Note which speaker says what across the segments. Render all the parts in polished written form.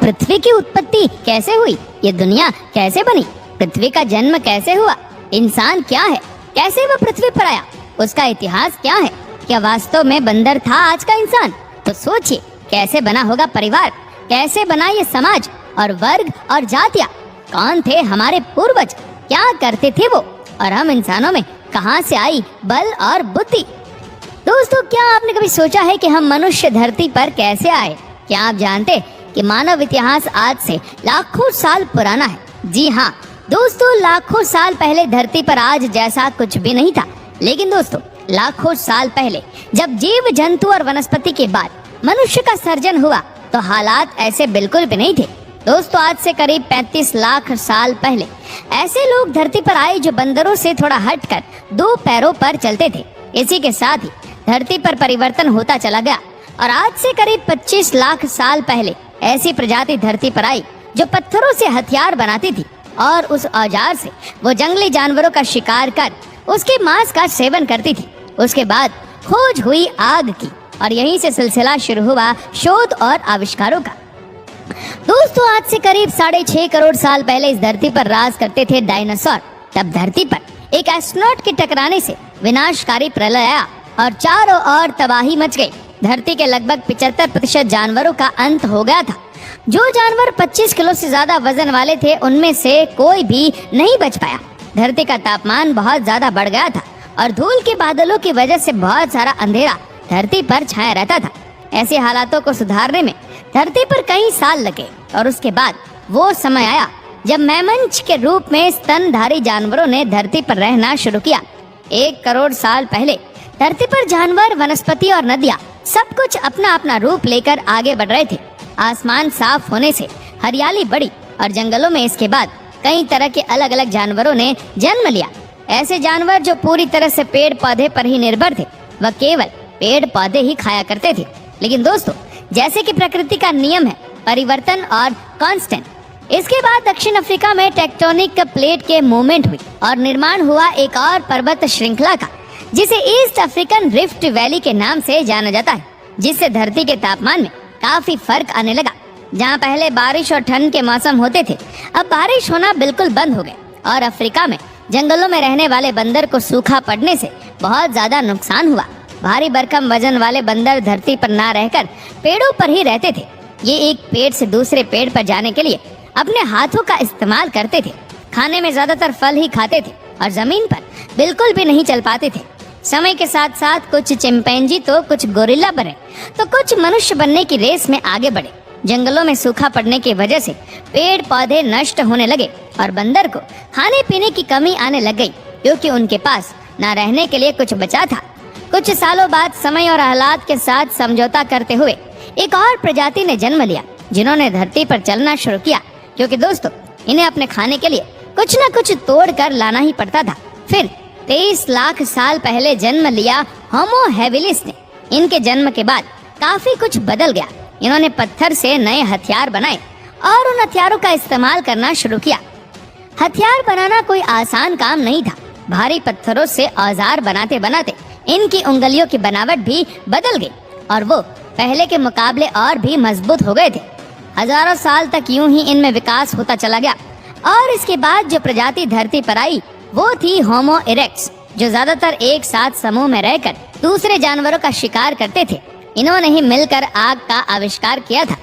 Speaker 1: पृथ्वी की उत्पत्ति कैसे हुई, ये दुनिया कैसे बनी, पृथ्वी का जन्म कैसे हुआ, इंसान क्या है, कैसे वह पृथ्वी पर आया, उसका इतिहास क्या है, क्या वास्तव में बंदर था आज का इंसान। तो सोचिए कैसे बना होगा परिवार, कैसे बना ये समाज और वर्ग और जातियां, कौन थे हमारे पूर्वज, क्या करते थे वो, और हम इंसानों में कहां से आई बल और बुद्धि। दोस्तों, क्या आपने कभी सोचा है कि हम मनुष्य धरती पर कैसे आए? क्या आप जानते कि मानव इतिहास आज से लाखों साल पुराना है? जी हाँ दोस्तों, लाखों साल पहले धरती पर आज जैसा कुछ भी नहीं था। लेकिन दोस्तों, लाखों साल पहले जब जीव जंतु और वनस्पति के बाद मनुष्य का सर्जन हुआ तो हालात ऐसे बिल्कुल भी नहीं थे। दोस्तों, आज से करीब 35 लाख साल पहले ऐसे लोग धरती पर आए जो बंदरों से थोड़ा हटकर 2 पैरों पर चलते थे। इसी के साथ ही धरती पर परिवर्तन होता चला गया और आज से करीब 25 लाख साल पहले ऐसी प्रजाति धरती पर आई जो पत्थरों से हथियार बनाती थी और उस औजार से वो जंगली जानवरों का शिकार कर उसके मांस का सेवन करती थी। उसके बाद खोज हुई आग की और यहीं से सिलसिला शुरू हुआ शोध और आविष्कारों का। दोस्तों, आज से करीब 6.5 करोड़ साल पहले इस धरती पर राज करते थे डायनासोर। तब धरती पर एक एस्ट्रोनॉट के टकराने से विनाशकारी प्रलय आया और चारों ओर तबाही मच गई। धरती के लगभग 75% जानवरों का अंत हो गया था। जो जानवर 25 किलो से ज्यादा वजन वाले थे उनमें से कोई भी नहीं बच पाया। धरती का तापमान बहुत ज्यादा बढ़ गया था और धूल के बादलों की वजह से बहुत सारा अंधेरा धरती पर छाया रहता था। ऐसे हालातों को सुधारने में धरती पर कई साल लगे और उसके बाद वो समय आया जब मैमंच के रूप में स्तनधारी जानवरों ने धरती पर रहना शुरू किया। 1 करोड़ साल पहले धरती पर जानवर, वनस्पति और नदियां सब कुछ अपना अपना रूप लेकर आगे बढ़ रहे थे। आसमान साफ होने से हरियाली बढ़ी और जंगलों में इसके बाद कई तरह के अलग अलग जानवरों ने जन्म लिया। ऐसे जानवर जो पूरी तरह से पेड़ पौधे पर ही निर्भर थे, वह केवल पेड़ पौधे ही खाया करते थे। लेकिन दोस्तों, जैसे कि प्रकृति का नियम है परिवर्तन और कांस्टेंट, इसके बाद दक्षिण अफ्रीका में टेक्टोनिक प्लेट के मूवमेंट हुई और निर्माण हुआ एक और पर्वत श्रृंखला का, जिसे ईस्ट अफ्रीकन रिफ्ट वैली के नाम से जाना जाता है, जिससे धरती के तापमान में काफी फर्क आने लगा। जहां पहले बारिश और ठंड के मौसम होते थे, अब बारिश होना बिल्कुल बंद हो गए और अफ्रीका में जंगलों में रहने वाले बंदर को सूखा पड़ने से बहुत ज्यादा नुकसान हुआ। भारी भरकम वजन वाले बंदर धरती पर ना रहकर पेड़ों पर ही रहते थे। ये एक पेड़ से दूसरे पेड़ पर जाने के लिए अपने हाथों का इस्तेमाल करते थे। खाने में ज्यादातर फल ही खाते थे और जमीन पर बिल्कुल भी नहीं चल पाते थे। समय के साथ साथ कुछ चिंपैंजी तो कुछ गोरिल्ला बने तो कुछ मनुष्य बनने की रेस में आगे बढ़े। जंगलों में सूखा पड़ने की वजह से पेड़ पौधे नष्ट होने लगे और बंदर को खाने पीने की कमी आने लग गई, क्योंकि उनके पास न रहने के लिए कुछ बचा था। कुछ सालों बाद समय और हालात के साथ समझौता करते हुए एक और प्रजाति ने जन्म लिया, जिन्होंने धरती पर चलना शुरू किया, क्योंकि दोस्तों इन्हें अपने खाने के लिए कुछ न कुछ तोड़ कर लाना ही पड़ता था। फिर 23 लाख साल पहले जन्म लिया होमो हैबिलिस ने। इनके जन्म के बाद काफी कुछ बदल गया। इन्होंने पत्थर से नए हथियार बनाए और उन हथियारों का इस्तेमाल करना शुरू किया। हथियार बनाना कोई आसान काम नहीं था। भारी पत्थरों से औजार बनाते बनाते इनकी उंगलियों की बनावट भी बदल गई और वो पहले के मुकाबले और भी मजबूत हो गए थे। हजारों साल तक यूं ही इनमें विकास होता चला गया और इसके बाद जो प्रजाति धरती पर आई वो थी होमो इरेक्ट्स, जो ज्यादातर एक साथ समूह में रहकर दूसरे जानवरों का शिकार करते थे। इन्होंने ही मिलकर आग का आविष्कार किया था।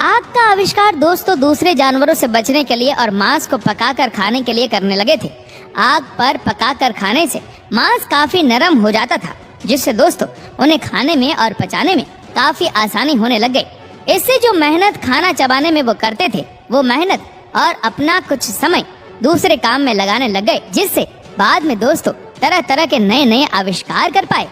Speaker 1: आग का आविष्कार दोस्तों दूसरे जानवरों से बचने के लिए और मांस को पकाकर खाने के लिए करने लगे थे। आग पर पकाकर खाने से मांस काफी नरम हो जाता था, जिससे दोस्तों उन्हें खाने में और पचाने में काफी आसानी होने लग गई। इससे जो मेहनत खाना चबाने में वो करते थे, वो मेहनत और अपना कुछ समय दूसरे काम में लगाने लग गए, जिससे बाद में दोस्तों तरह तरह के नए नए आविष्कार कर पाए।